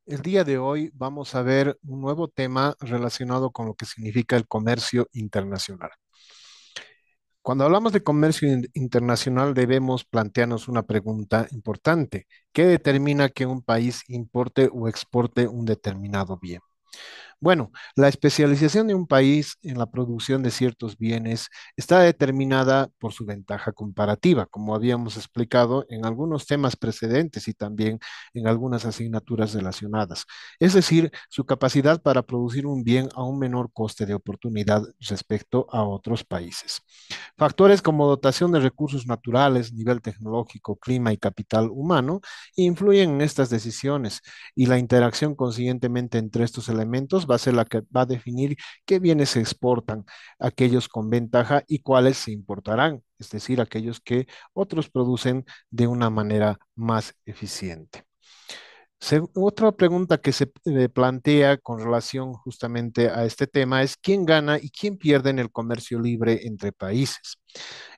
El día de hoy vamos a ver un nuevo tema relacionado con lo que significa el comercio internacional. Cuando hablamos de comercio internacional debemos plantearnos una pregunta importante. ¿Qué determina que un país importe o exporte un determinado bien? Bueno, la especialización de un país en la producción de ciertos bienes está determinada por su ventaja comparativa, como habíamos explicado en algunos temas precedentes y también en algunas asignaturas relacionadas. Es decir, su capacidad para producir un bien a un menor coste de oportunidad respecto a otros países. Factores como dotación de recursos naturales, nivel tecnológico, clima y capital humano influyen en estas decisiones y la interacción consiguientemente entre estos elementos va a ser la que va a definir qué bienes se exportan, aquellos con ventaja y cuáles se importarán, es decir, aquellos que otros producen de una manera más eficiente. Otra pregunta que se plantea con relación justamente a este tema es quién gana y quién pierde en el comercio libre entre países.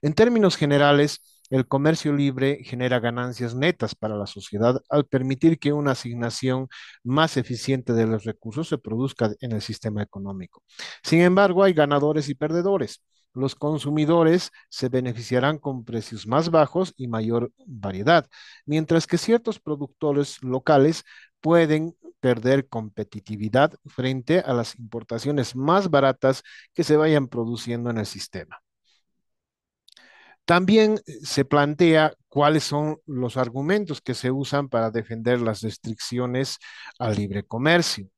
En términos generales, el comercio libre genera ganancias netas para la sociedad al permitir que una asignación más eficiente de los recursos se produzca en el sistema económico. Sin embargo, hay ganadores y perdedores. Los consumidores se beneficiarán con precios más bajos y mayor variedad, mientras que ciertos productores locales pueden perder competitividad frente a las importaciones más baratas que se vayan produciendo en el sistema. También se plantea cuáles son los argumentos que se usan para defender las restricciones al libre comercio.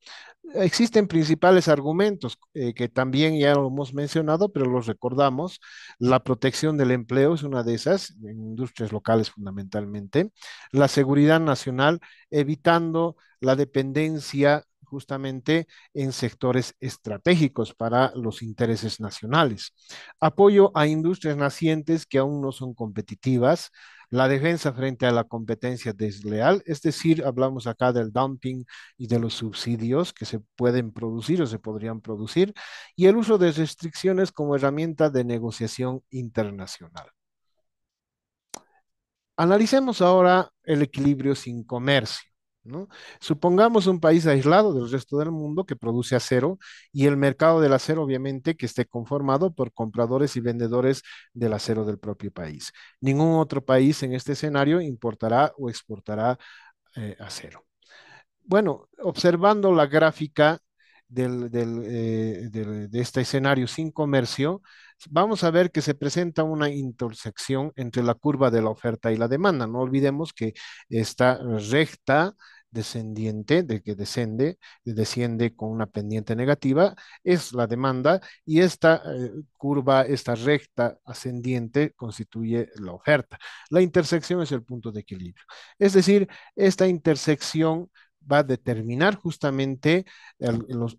Existen principales argumentos que también ya lo hemos mencionado, pero los recordamos. La protección del empleo es una de esas, en industrias locales fundamentalmente. La seguridad nacional, evitando la dependencia justamente en sectores estratégicos para los intereses nacionales. Apoyo a industrias nacientes que aún no son competitivas. La defensa frente a la competencia desleal, es decir, hablamos acá del dumping y de los subsidios que se pueden producir o se podrían producir, y el uso de restricciones como herramienta de negociación internacional. Analicemos ahora el equilibrio sin comercio. ¿No? Supongamos un país aislado del resto del mundo que produce acero y el mercado del acero obviamente que esté conformado por compradores y vendedores del acero del propio país. Ningún otro país en este escenario importará o exportará acero. Bueno, observando la gráfica de este escenario sin comercio, vamos a ver que se presenta una intersección entre la curva de la oferta y la demanda. No olvidemos que esta recta descendiente, de que desciende con una pendiente negativa, es la demanda y esta curva, esta recta ascendiente constituye la oferta. La intersección es el punto de equilibrio. Es decir, esta intersección va a determinar justamente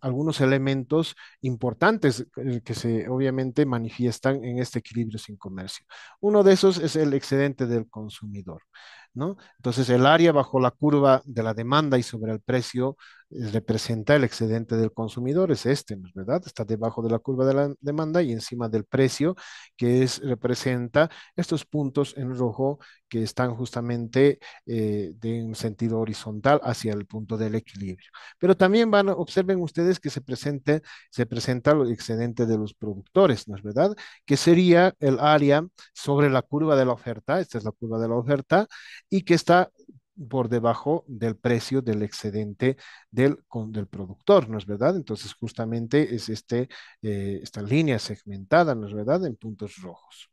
algunos elementos importantes que se obviamente manifiestan en este equilibrio sin comercio. Uno de esos es el excedente del consumidor, ¿no? Entonces, el área bajo la curva de la demanda y sobre el precio representa el excedente del consumidor, es este, ¿no es verdad? Está debajo de la curva de la demanda y encima del precio, representa estos puntos en rojo que están justamente de un sentido horizontal hacia el punto del equilibrio. Pero también observen ustedes que se presenta el excedente de los productores, ¿no es verdad? Que sería el área sobre la curva de la oferta, esta es la curva de la oferta, y que está por debajo del precio del excedente del productor, ¿no es verdad? Entonces, justamente es esta línea segmentada, ¿no es verdad? En puntos rojos.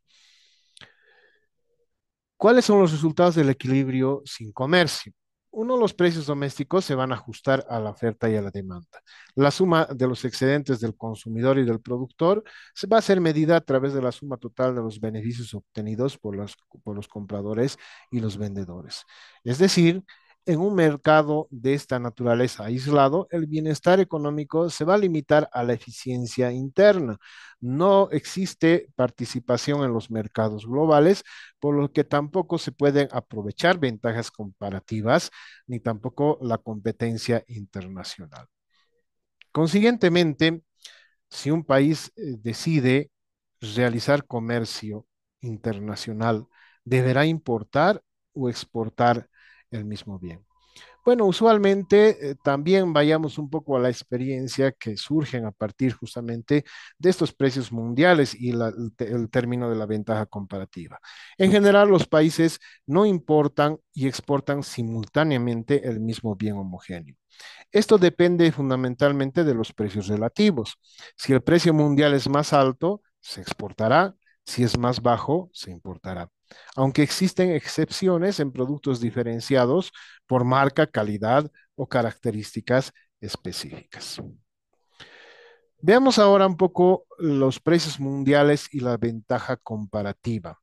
¿Cuáles son los resultados del equilibrio sin comercio? Uno, los precios domésticos se van a ajustar a la oferta y a la demanda. La suma de los excedentes del consumidor y del productor se va a ser medida a través de la suma total de los beneficios obtenidos por los compradores y los vendedores. Es decir, en un mercado de esta naturaleza aislado, el bienestar económico se va a limitar a la eficiencia interna. No existe participación en los mercados globales, por lo que tampoco se pueden aprovechar ventajas comparativas ni tampoco la competencia internacional. Consiguientemente, si un país decide realizar comercio internacional, deberá importar o exportar el mismo bien. Bueno, usualmente también vayamos un poco a la experiencia que surgen a partir justamente de estos precios mundiales y el término de la ventaja comparativa. En general, los países no importan y exportan simultáneamente el mismo bien homogéneo. Esto depende fundamentalmente de los precios relativos. Si el precio mundial es más alto, se exportará; si es más bajo, se importará. Aunque existen excepciones en productos diferenciados por marca, calidad o características específicas. Veamos ahora un poco los precios mundiales y la ventaja comparativa.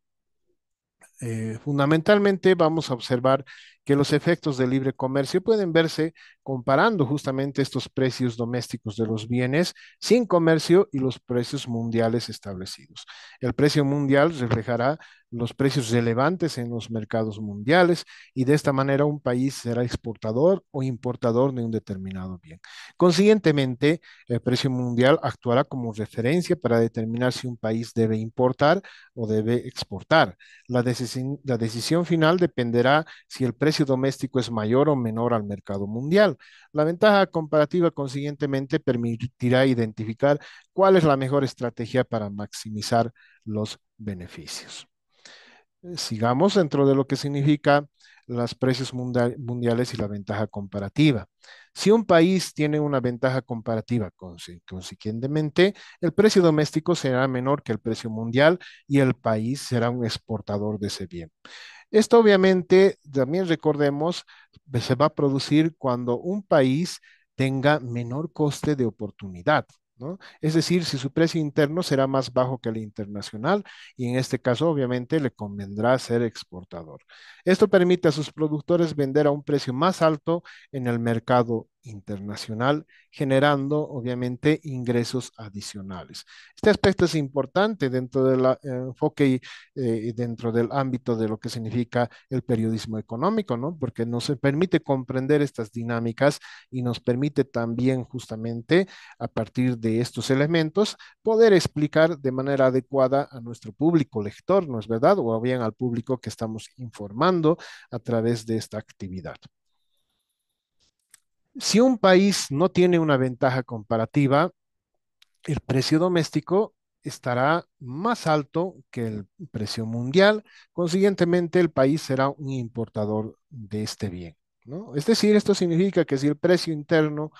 Fundamentalmente vamos a observar que los efectos del libre comercio pueden verse comparando justamente estos precios domésticos de los bienes sin comercio y los precios mundiales establecidos. El precio mundial reflejará los precios relevantes en los mercados mundiales y de esta manera un país será exportador o importador de un determinado bien. Consiguientemente, el precio mundial actuará como referencia para determinar si un país debe importar o debe exportar. La decisión final dependerá si el precio doméstico es mayor o menor al mercado mundial. La ventaja comparativa, consiguientemente, permitirá identificar cuál es la mejor estrategia para maximizar los beneficios. Sigamos dentro de lo que significa los precios mundiales y la ventaja comparativa. Si un país tiene una ventaja comparativa, consiguientemente, el precio doméstico será menor que el precio mundial y el país será un exportador de ese bien. Esto obviamente, también recordemos, se va a producir cuando un país tenga menor coste de oportunidad, ¿no? Es decir, si su precio interno será más bajo que el internacional y en este caso obviamente le convendrá ser exportador. Esto permite a sus productores vender a un precio más alto en el mercado internacional, generando obviamente ingresos adicionales. Este aspecto es importante dentro del enfoque dentro del ámbito de lo que significa el periodismo económico, ¿no? Porque nos permite comprender estas dinámicas y nos permite también justamente a partir de estos elementos poder explicar de manera adecuada a nuestro público lector, ¿no es verdad? O bien al público que estamos informando a través de esta actividad. Si un país no tiene una ventaja comparativa, el precio doméstico estará más alto que el precio mundial. Consiguientemente, el país será un importador de este bien, ¿no? Es decir, esto significa que si el precio interno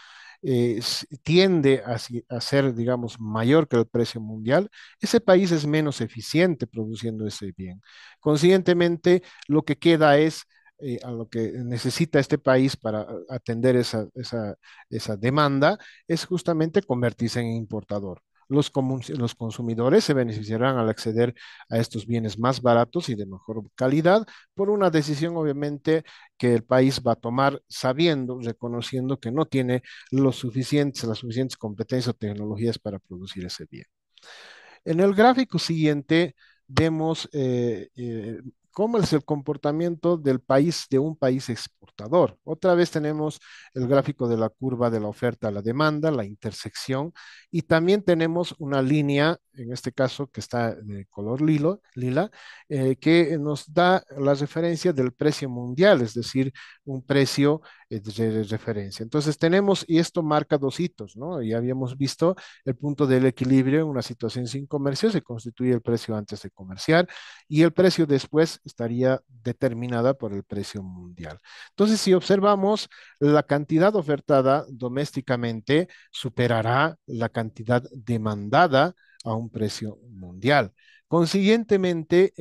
tiende a ser, digamos, mayor que el precio mundial, ese país es menos eficiente produciendo ese bien. Consiguientemente, lo que queda es a lo que necesita este país para atender esa demanda es justamente convertirse en importador. Los consumidores se beneficiarán al acceder a estos bienes más baratos y de mejor calidad por una decisión obviamente que el país va a tomar sabiendo, reconociendo que no tiene las suficientes competencias o tecnologías para producir ese bien. En el gráfico siguiente vemos cómo es el comportamiento del país, de un país exportador. Otra vez tenemos el gráfico de la curva de la oferta a la demanda, la intersección, y también tenemos una línea, en este caso que está de color lila, que nos da la referencia del precio mundial, es decir, un precio de referencia. Entonces tenemos, y esto marca dos hitos, ¿no? Ya habíamos visto el punto del equilibrio en una situación sin comercio se constituye el precio antes de comerciar y el precio después estaría determinada por el precio mundial. Entonces, si observamos, la cantidad ofertada domésticamente superará la cantidad demandada a un precio mundial. Consiguientemente,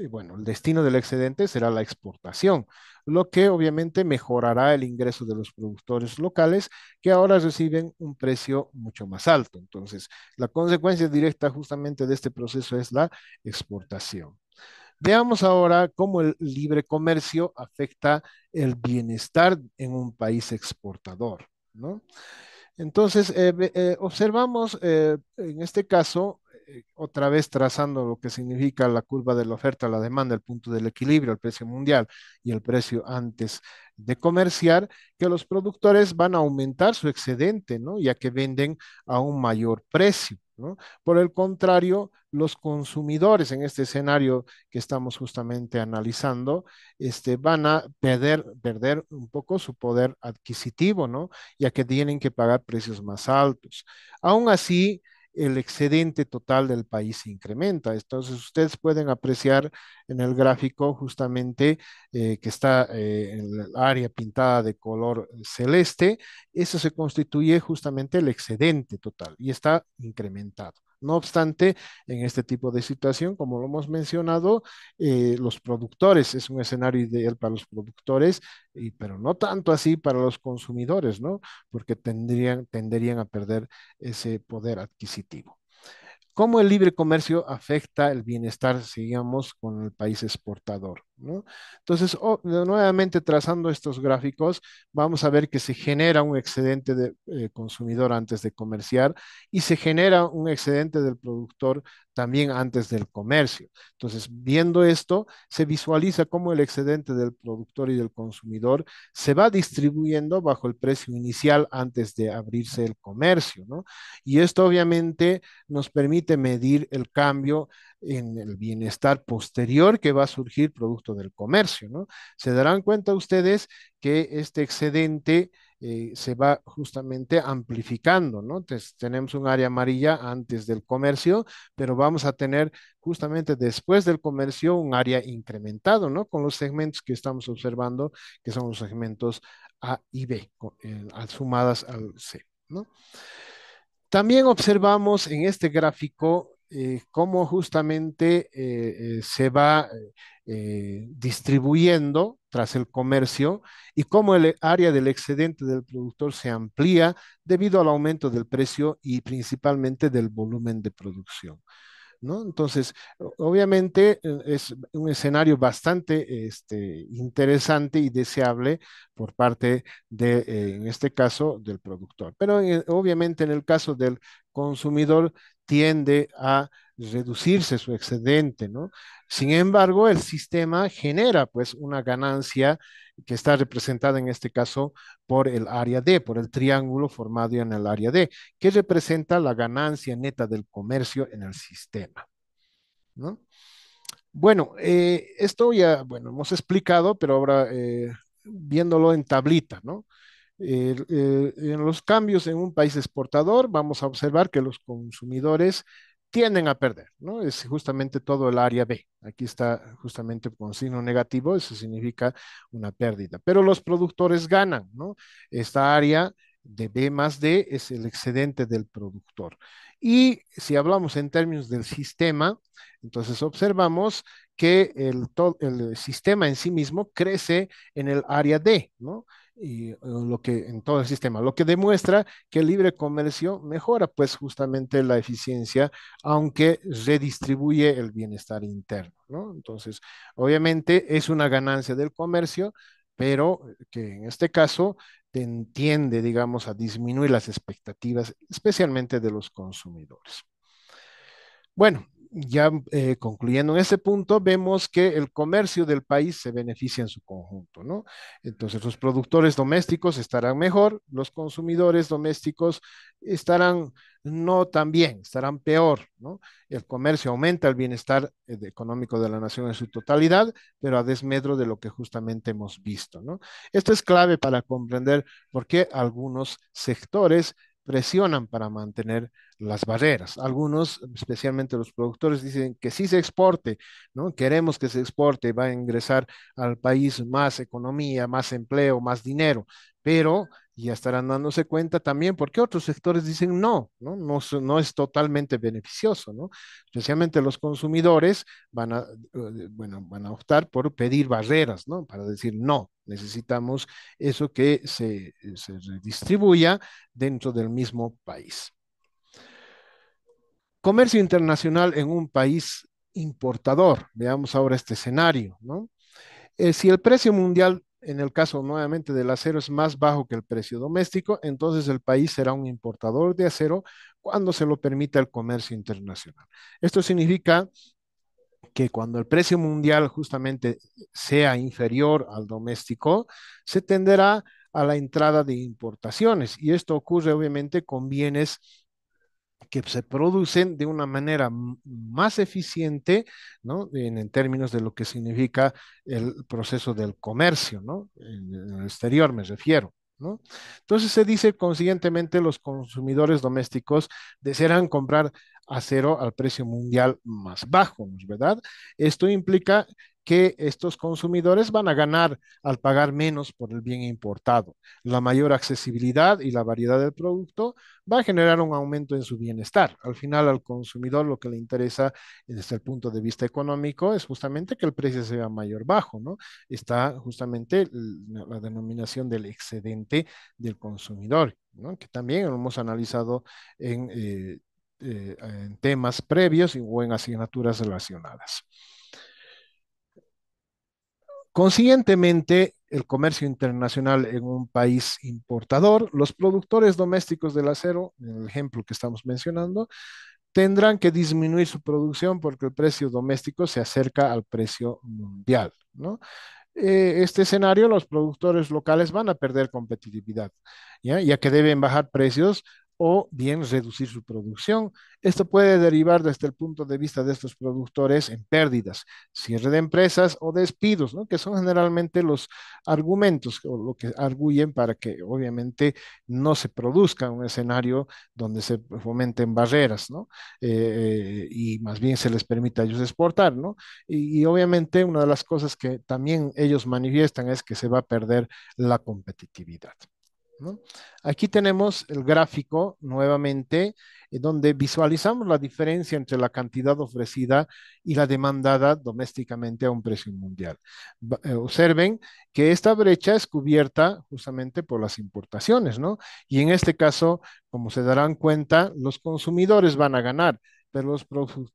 bueno, el destino del excedente será la exportación, lo que obviamente mejorará el ingreso de los productores locales que ahora reciben un precio mucho más alto. Entonces, la consecuencia directa justamente de este proceso es la exportación. Veamos ahora cómo el libre comercio afecta el bienestar en un país exportador, ¿no? Entonces, observamos en este caso, otra vez trazando lo que significa la curva de la oferta, la demanda, el punto del equilibrio, el precio mundial y el precio antes de comerciar, que los productores van a aumentar su excedente, ¿no? Ya que venden a un mayor precio. ¿no? Por el contrario, los consumidores en este escenario que estamos justamente analizando, van a perder un poco su poder adquisitivo, ¿no? Ya que tienen que pagar precios más altos. Aún así, el excedente total del país se incrementa. Entonces, ustedes pueden apreciar en el gráfico justamente que está en el área pintada de color celeste, eso se constituye justamente el excedente total y está incrementado. No obstante, en este tipo de situación, como lo hemos mencionado, los productores, es un escenario ideal para los productores, pero no tanto así para los consumidores, ¿no? Porque tenderían a perder ese poder adquisitivo. ¿Cómo el libre comercio afecta el bienestar, sigamos, con el país exportador, ¿no? Entonces, nuevamente trazando estos gráficos, vamos a ver que se genera un excedente de consumidor antes de comerciar y se genera un excedente del productor también antes del comercio. Entonces, viendo esto, se visualiza cómo el excedente del productor y del consumidor se va distribuyendo bajo el precio inicial antes de abrirse el comercio, ¿no? Y esto obviamente nos permite medir el cambio en el bienestar posterior que va a surgir producto del comercio, ¿no? Se darán cuenta ustedes que este excedente se va justamente amplificando, ¿no? Entonces, tenemos un área amarilla antes del comercio, pero vamos a tener justamente después del comercio un área incrementado, ¿no? Con los segmentos que estamos observando, que son los segmentos A y B, sumadas al C, ¿no? También observamos en este gráfico cómo justamente se va distribuyendo tras el comercio y cómo el área del excedente del productor se amplía debido al aumento del precio y principalmente del volumen de producción, ¿no? Entonces, obviamente es un escenario bastante interesante y deseable por parte de, en este caso, del productor. Pero obviamente en el caso del consumidor tiende a reducirse su excedente, ¿no? Sin embargo, el sistema genera pues una ganancia que está representada en este caso por el área D, por el triángulo formado en el área D, que representa la ganancia neta del comercio en el sistema, ¿no? Bueno, esto ya, bueno, hemos explicado, pero ahora viéndolo en tablita, ¿no? En los cambios en un país exportador, vamos a observar que los consumidores tienden a perder, ¿no? Es justamente todo el área B. Aquí está justamente con signo negativo, eso significa una pérdida. Pero los productores ganan, ¿no? Esta área de B más D es el excedente del productor. Y si hablamos en términos del sistema, entonces observamos que el sistema en sí mismo crece en el área D, ¿no? Y lo que en todo el sistema, lo que demuestra que el libre comercio mejora pues justamente la eficiencia, aunque redistribuye el bienestar interno, ¿no? Entonces, obviamente es una ganancia del comercio, pero que en este caso tiende, digamos, a disminuir las expectativas, especialmente de los consumidores. Bueno, ya concluyendo en ese punto, vemos que el comercio del país se beneficia en su conjunto, ¿no? Entonces, los productores domésticos estarán mejor, los consumidores domésticos estarán no tan bien, estarán peor, ¿no? El comercio aumenta el bienestar económico de la nación en su totalidad, pero a desmedro de lo que justamente hemos visto, ¿no? Esto es clave para comprender por qué algunos sectores presionan para mantener las barreras. Algunos, especialmente los productores, dicen que sí se exporte, ¿no? Queremos que se exporte, va a ingresar al país más economía, más empleo, más dinero, pero ya estarán dándose cuenta también porque otros sectores dicen no, ¿no? No, no es totalmente beneficioso, ¿no? Especialmente los consumidores bueno, van a optar por pedir barreras, ¿no? Para decir no, necesitamos eso que se redistribuya dentro del mismo país. Comercio internacional en un país importador. Veamos ahora este escenario, ¿no? Si el precio mundial, en el caso nuevamente del acero, es más bajo que el precio doméstico, entonces el país será un importador de acero cuando se lo permita el comercio internacional. Esto significa que cuando el precio mundial justamente sea inferior al doméstico, se tenderá a la entrada de importaciones y esto ocurre obviamente con bienes que se producen de una manera más eficiente, ¿no? En términos de lo que significa el proceso del comercio, ¿no? En el exterior me refiero, ¿no? Entonces se dice consiguientemente los consumidores domésticos desearán comprar acero al precio mundial más bajo, ¿no es verdad? Esto implica que estos consumidores van a ganar al pagar menos por el bien importado. La mayor accesibilidad y la variedad del producto va a generar un aumento en su bienestar. Al final, al consumidor lo que le interesa desde el punto de vista económico es justamente que el precio sea mayor bajo, ¿no? Está justamente la denominación del excedente del consumidor, ¿no? Que también lo hemos analizado en temas previos o en asignaturas relacionadas. Consiguientemente, el comercio internacional en un país importador, los productores domésticos del acero, en el ejemplo que estamos mencionando, tendrán que disminuir su producción porque el precio doméstico se acerca al precio mundial, ¿no? Este escenario, los productores locales van a perder competitividad, ¿ya? Ya que deben bajar precios o bien reducir su producción. Esto puede derivar desde el punto de vista de estos productores en pérdidas, cierre de empresas o despidos, ¿no? Que son generalmente los argumentos o lo que arguyen para que obviamente no se produzca un escenario donde se fomenten barreras, ¿no? Y más bien se les permita a ellos exportar, ¿no? Y obviamente una de las cosas que también ellos manifiestan es que se va a perder la competitividad, ¿no? Aquí tenemos el gráfico nuevamente, donde visualizamos la diferencia entre la cantidad ofrecida y la demandada domésticamente a un precio mundial. Observen que esta brecha es cubierta justamente por las importaciones, ¿no? Y en este caso, como se darán cuenta, los consumidores van a ganar, pero los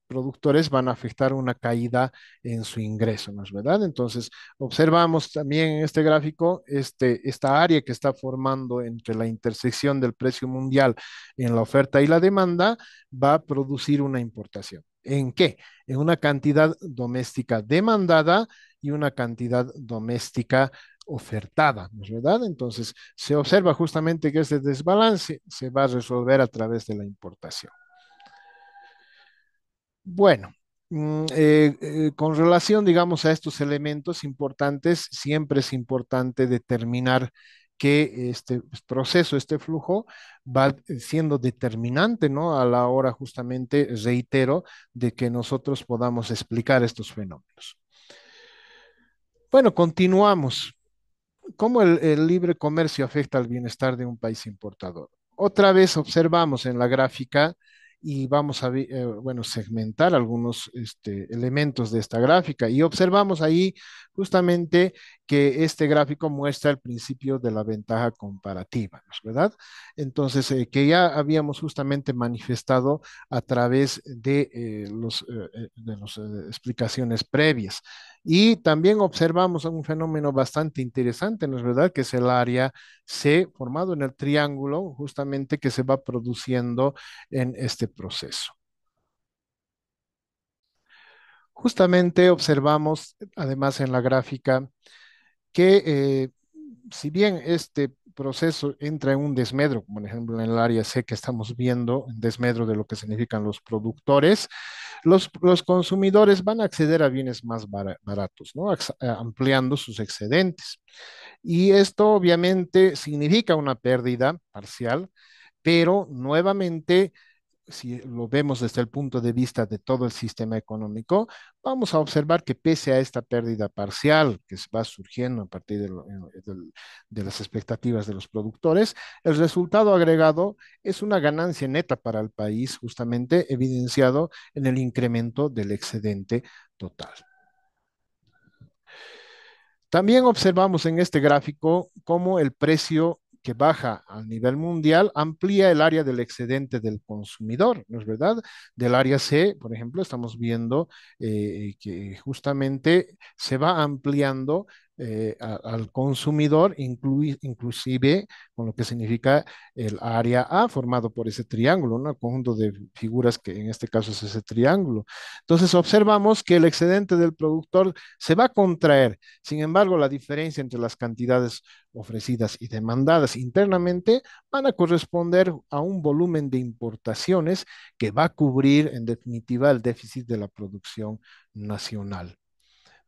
productores van a afectar una caída en su ingreso, ¿no es verdad? Entonces, observamos también en este gráfico esta área que está formando entre la intersección del precio mundial en la oferta y la demanda va a producir una importación. ¿En qué? En una cantidad doméstica demandada y una cantidad doméstica ofertada, ¿no es verdad? Entonces, se observa justamente que este desbalance se va a resolver a través de la importación. Bueno, con relación, digamos, a estos elementos importantes, siempre es importante determinar que este proceso, este flujo, va siendo determinante, ¿no? A la hora, justamente, reitero, de que nosotros podamos explicar estos fenómenos. Bueno, continuamos. ¿Cómo el libre comercio afecta al bienestar de un país importador? Otra vez observamos en la gráfica y vamos a bueno, segmentar algunos elementos de esta gráfica y observamos ahí justamente que este gráfico muestra el principio de la ventaja comparativa, ¿no es verdad? Entonces, que ya habíamos justamente manifestado a través de las explicaciones previas. Y también observamos un fenómeno bastante interesante, ¿no es verdad? Que es el área C formado en el triángulo, justamente que se va produciendo en este proceso. Justamente observamos, además en la gráfica, que si bien este proceso entra en un desmedro, como por ejemplo en el área C que estamos viendo, en desmedro de lo que significan los productores, los consumidores van a acceder a bienes más baratos, ¿no? Ampliando sus excedentes. Y esto obviamente significa una pérdida parcial, pero nuevamente, si lo vemos desde el punto de vista de todo el sistema económico, vamos a observar que pese a esta pérdida parcial que va surgiendo a partir de las expectativas de los productores, el resultado agregado es una ganancia neta para el país, justamente evidenciado en el incremento del excedente total. También observamos en este gráfico cómo el precio que baja a nivel mundial amplía el área del excedente del consumidor, ¿no es verdad? Del área C, por ejemplo, estamos viendo que justamente se va ampliando al consumidor, inclusive con lo que significa el área A formado por ese triángulo, ¿no? Un conjunto de figuras que en este caso es ese triángulo. Entonces observamos que el excedente del productor se va a contraer. Sin embargo, la diferencia entre las cantidades ofrecidas y demandadas internamente van a corresponder a un volumen de importaciones que va a cubrir en definitiva el déficit de la producción nacional.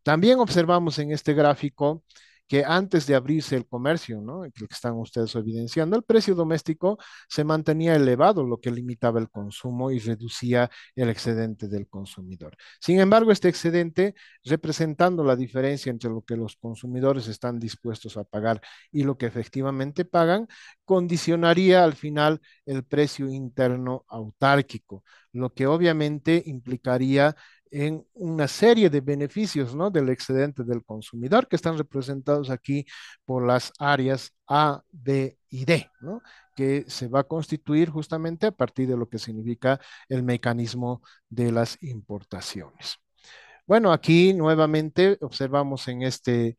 También observamos en este gráfico que antes de abrirse el comercio, ¿no? Que están ustedes evidenciando, el precio doméstico se mantenía elevado, lo que limitaba el consumo y reducía el excedente del consumidor. Sin embargo, este excedente, representando la diferencia entre lo que los consumidores están dispuestos a pagar y lo que efectivamente pagan, condicionaría al final el precio interno autárquico, lo que obviamente implicaría en una serie de beneficios, ¿no? Del excedente del consumidor que están representados aquí por las áreas A, B y D, ¿no? Que se va a constituir justamente a partir de lo que significa el mecanismo de las importaciones. Bueno, aquí nuevamente observamos en este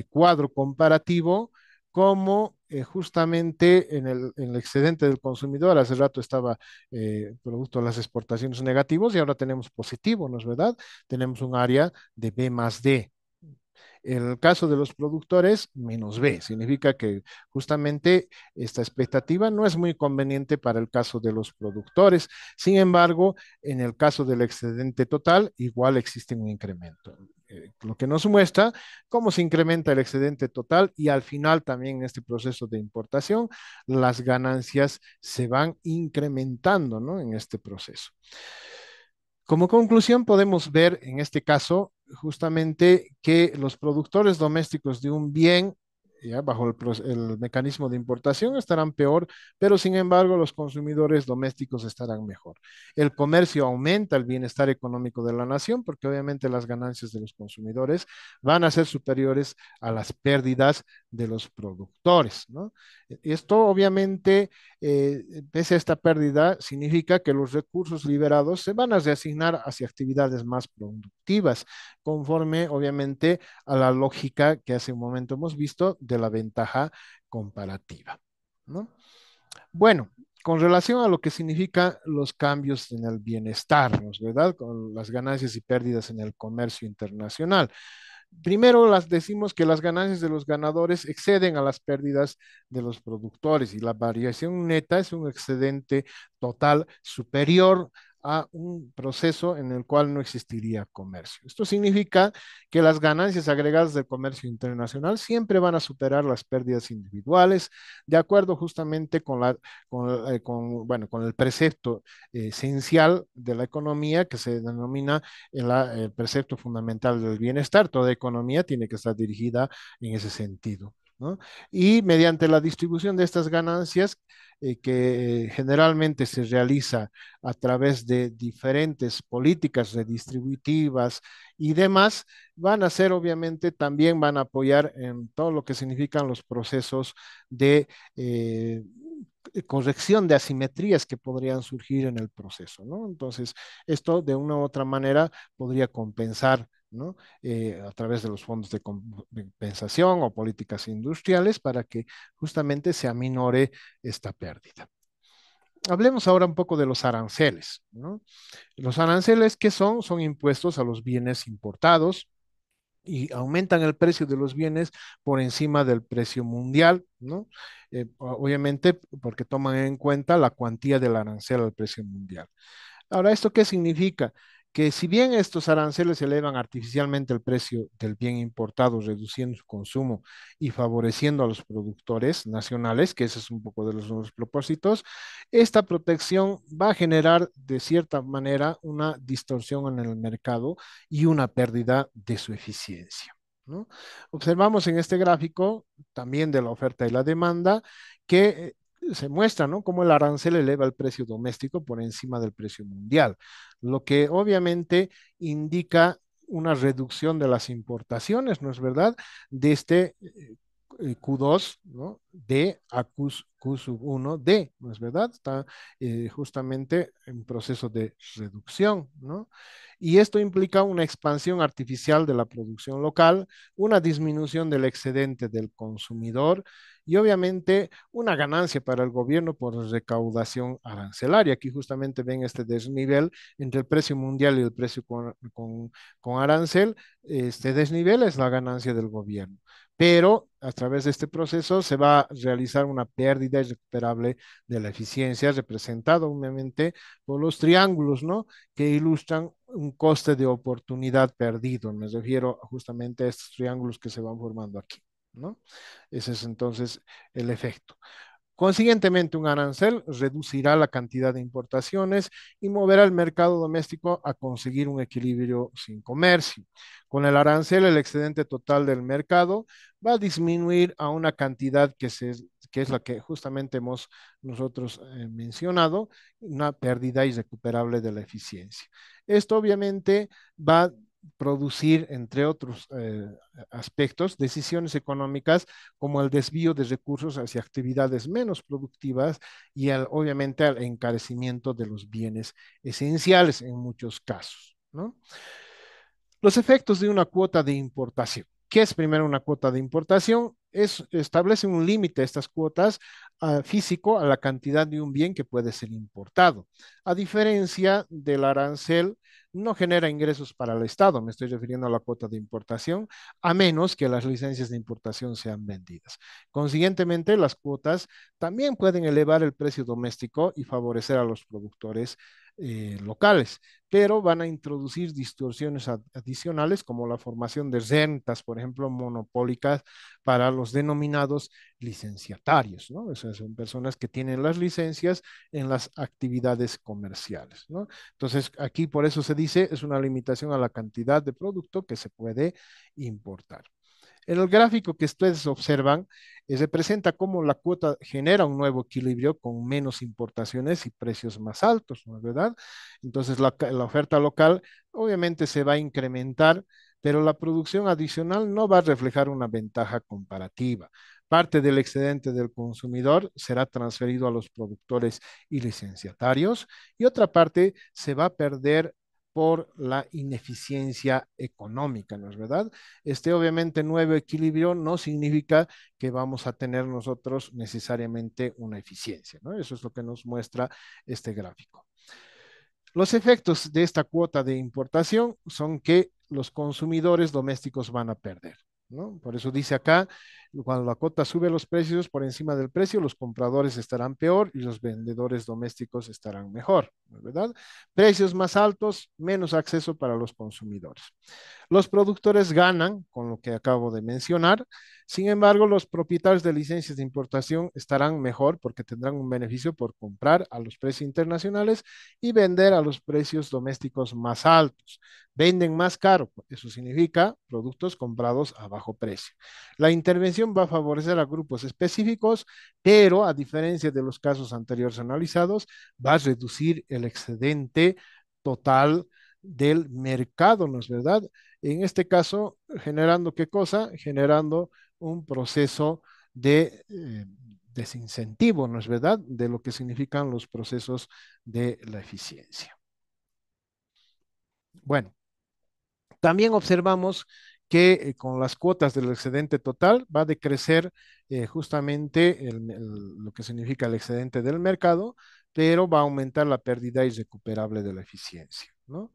cuadro comparativo cómo justamente en el excedente del consumidor, hace rato estaba producto de las exportaciones negativos y ahora tenemos positivo, ¿no es verdad? Tenemos un área de B más D. En el caso de los productores, menos B. Significa que justamente esta expectativa no es muy conveniente para el caso de los productores. Sin embargo, en el caso del excedente total, igual existe un incremento. Lo que nos muestra cómo se incrementa el excedente total y al final también en este proceso de importación, las ganancias se van incrementando, ¿no? En este proceso. Como conclusión, podemos ver en este caso justamente que los productores domésticos de un bien, ya bajo el mecanismo de importación, estarán peor, pero sin embargo los consumidores domésticos estarán mejor. El comercio aumenta el bienestar económico de la nación porque obviamente las ganancias de los consumidores van a ser superiores a las pérdidas de los productores, ¿no? Esto obviamente pese a esta pérdida, significa que los recursos liberados se van a reasignar hacia actividades más productivas, conforme obviamente a la lógica que hace un momento hemos visto de la ventaja comparativa, ¿no? Bueno, con relación a lo que significan los cambios en el bienestar, ¿no es verdad? Con las ganancias y pérdidas en el comercio internacional. Primero las decimos que las ganancias de los ganadores exceden a las pérdidas de los productores y la variación neta es un excedente total superior a un proceso en el cual no existiría comercio. Esto significa que las ganancias agregadas del comercio internacional siempre van a superar las pérdidas individuales, de acuerdo justamente bueno, con el precepto esencial de la economía que se denomina el precepto fundamental del bienestar. Toda economía tiene que estar dirigida en ese sentido, ¿no? Y mediante la distribución de estas ganancias, que generalmente se realiza a través de diferentes políticas redistributivas y demás, van a ser obviamente también van a apoyar en todo lo que significan los procesos de corrección de asimetrías que podrían surgir en el proceso, ¿no? Entonces, esto de una u otra manera podría compensar, ¿no? A través de los fondos de compensación o políticas industriales para que justamente se aminore esta pérdida. Hablemos ahora un poco de los aranceles, ¿no? Los aranceles, ¿qué son? Son impuestos a los bienes importados y aumentan el precio de los bienes por encima del precio mundial, ¿no? Obviamente porque toman en cuenta la cuantía del arancel al precio mundial. Ahora, ¿esto qué significa? Que si bien estos aranceles elevan artificialmente el precio del bien importado, reduciendo su consumo y favoreciendo a los productores nacionales, que ese es un poco de los propósitos, esta protección va a generar de cierta manera una distorsión en el mercado y una pérdida de su eficiencia, ¿no? Observamos en este gráfico también de la oferta y la demanda que se muestra, ¿no? Cómo el arancel eleva el precio doméstico por encima del precio mundial, lo que obviamente indica una reducción de las importaciones, ¿no es verdad? De este Q2, ¿no? D a Q sub 1D, ¿no es verdad? Está justamente en proceso de reducción, ¿no? Y esto implica una expansión artificial de la producción local, una disminución del excedente del consumidor y obviamente una ganancia para el gobierno por recaudación arancelaria. Aquí justamente ven este desnivel entre el precio mundial y el precio con arancel. Este desnivel es la ganancia del gobierno, pero a través de este proceso se va a realizar una pérdida irrecuperable de la eficiencia, representada obviamente por los triángulos, ¿no? Que ilustran un coste de oportunidad perdido. Me refiero justamente a estos triángulos que se van formando aquí, ¿no? Ese es entonces el efecto. Consiguientemente, un arancel reducirá la cantidad de importaciones y moverá el mercado doméstico a conseguir un equilibrio sin comercio. Con el arancel, el excedente total del mercado va a disminuir a una cantidad que es la que justamente hemos nosotros mencionado, una pérdida irrecuperable de la eficiencia. Esto obviamente va a producir, entre otros aspectos, decisiones económicas como el desvío de recursos hacia actividades menos productivas y obviamente al encarecimiento de los bienes esenciales en muchos casos, ¿no? Los efectos de una cuota de importación. ¿Qué es primero una cuota de importación? Establece un límite a estas cuotas físico a la cantidad de un bien que puede ser importado. A diferencia del arancel, no genera ingresos para el Estado, me estoy refiriendo a la cuota de importación, a menos que las licencias de importación sean vendidas. Consiguientemente, las cuotas también pueden elevar el precio doméstico y favorecer a los productores locales, pero van a introducir distorsiones adicionales como la formación de rentas, por ejemplo, monopólicas para los denominados licenciatarios, ¿no? O sea, son personas que tienen las licencias en las actividades comerciales, ¿no? Entonces, aquí por eso se dice, es una limitación a la cantidad de producto que se puede importar. En el gráfico que ustedes observan, representa cómo la cuota genera un nuevo equilibrio con menos importaciones y precios más altos, ¿no es verdad? Entonces, la oferta local obviamente se va a incrementar, pero la producción adicional no va a reflejar una ventaja comparativa. Parte del excedente del consumidor será transferido a los productores y licenciatarios y otra parte se va a perder por la ineficiencia económica, ¿no es verdad? Este obviamente nuevo equilibrio no significa que vamos a tener nosotros necesariamente una eficiencia, ¿no? Eso es lo que nos muestra este gráfico. Los efectos de esta cuota de importación son que los consumidores domésticos van a perder, ¿no? Por eso dice acá, cuando la cuota sube los precios por encima del precio, los compradores estarán peor y los vendedores domésticos estarán mejor, ¿verdad? Precios más altos, menos acceso para los consumidores. Los productores ganan con lo que acabo de mencionar. Sin embargo, los propietarios de licencias de importación estarán mejor porque tendrán un beneficio por comprar a los precios internacionales y vender a los precios domésticos más altos. Venden más caro, eso significa productos comprados a bajo precio. La intervención va a favorecer a grupos específicos, pero a diferencia de los casos anteriores analizados, va a reducir el excedente total del mercado, ¿no es verdad? En este caso, generando qué cosa? Generando un proceso de desincentivo, ¿no es verdad? De lo que significan los procesos de la eficiencia. Bueno, también observamos que con las cuotas del excedente total va a decrecer justamente lo que significa el excedente del mercado, pero va a aumentar la pérdida irrecuperable de la eficiencia, ¿no?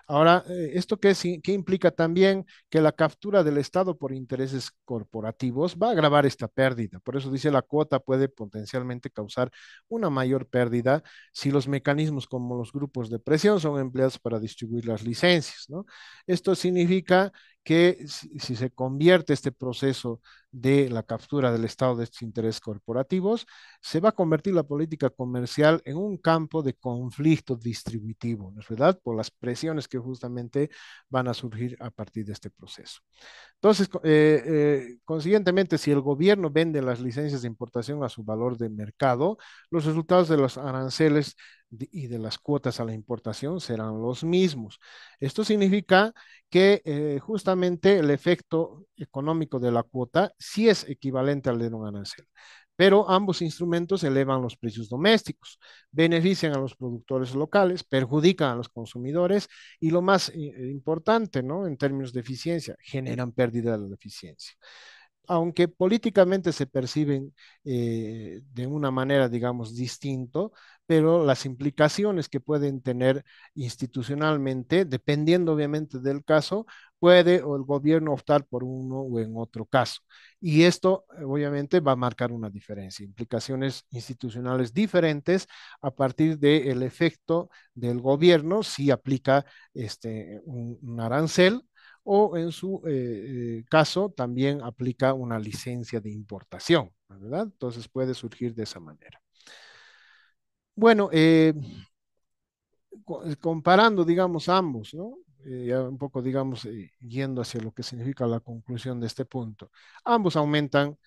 Ahora, ¿esto qué implica también? Que la captura del Estado por intereses corporativos va a agravar esta pérdida. Por eso dice la cuota puede potencialmente causar una mayor pérdida si los mecanismos como los grupos de presión son empleados para distribuir las licencias, ¿no? Esto significa que si se convierte este proceso de la captura del Estado de estos intereses corporativos, se va a convertir la política comercial en un campo de conflicto distributivo, ¿no es verdad? Por las presiones que justamente van a surgir a partir de este proceso. Entonces, consiguientemente, si el gobierno vende las licencias de importación a su valor de mercado, los resultados de los aranceles y de las cuotas a la importación serán los mismos. Esto significa que justamente el efecto económico de la cuota sí es equivalente al de un arancel, pero ambos instrumentos elevan los precios domésticos, benefician a los productores locales, perjudican a los consumidores y lo más importante, ¿no? En términos de eficiencia, generan pérdida de la eficiencia. Aunque políticamente se perciben de una manera, digamos, distinto, pero las implicaciones que pueden tener institucionalmente, dependiendo obviamente del caso, puede o el gobierno optar por uno o en otro caso. Y esto obviamente va a marcar una diferencia, implicaciones institucionales diferentes a partir del efecto del gobierno si aplica un arancel o en su caso también aplica una licencia de importación, ¿verdad? Entonces puede surgir de esa manera. Bueno, comparando, digamos, ambos, ¿no? Ya un poco, digamos, yendo hacia lo que significa la conclusión de este punto. Ambos aumentan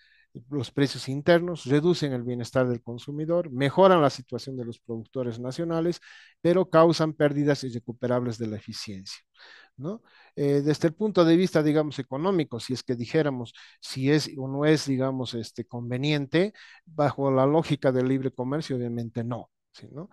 los precios internos, reducen el bienestar del consumidor, mejoran la situación de los productores nacionales, pero causan pérdidas irrecuperables de la eficiencia. ¿No? Desde el punto de vista, digamos, económico, si es que dijéramos si es o no es, digamos, conveniente, bajo la lógica del libre comercio, obviamente no. ¿Sí, no?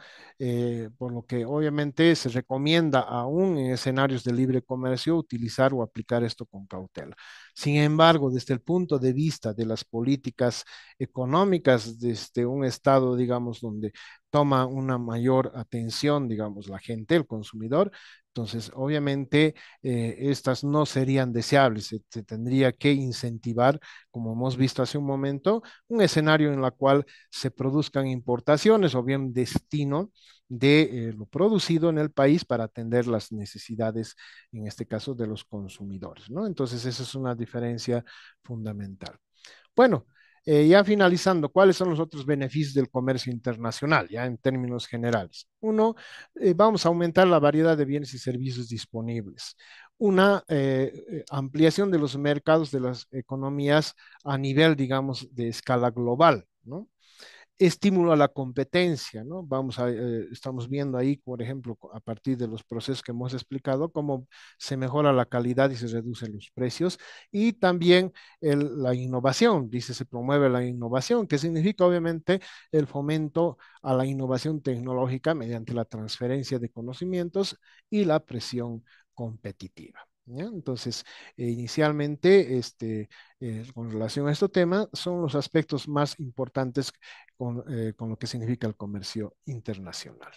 Por lo que obviamente se recomienda aún en escenarios de libre comercio utilizar o aplicar esto con cautela. Sin embargo, desde el punto de vista de las políticas económicas, desde un estado, digamos, donde toma una mayor atención, digamos, la gente, el consumidor, entonces, obviamente, estas no serían deseables. Se tendría que incentivar, como hemos visto hace un momento, un escenario en el cual se produzcan importaciones o bien destino de lo producido en el país para atender las necesidades, en este caso, de los consumidores, ¿no? Entonces, esa es una diferencia fundamental. Bueno, ya finalizando, ¿cuáles son los otros beneficios del comercio internacional, ya en términos generales? Uno, vamos a aumentar la variedad de bienes y servicios disponibles. Una ampliación de los mercados de las economías a nivel, digamos, de escala global, ¿no? Estímulo a la competencia, ¿no? Estamos viendo ahí, por ejemplo, a partir de los procesos que hemos explicado, cómo se mejora la calidad y se reducen los precios, y también la innovación, dice, se promueve la innovación, que significa obviamente el fomento a la innovación tecnológica mediante la transferencia de conocimientos y la presión competitiva. ¿Ya? Entonces, inicialmente, con relación a este tema, son los aspectos más importantes con lo que significa el comercio internacional.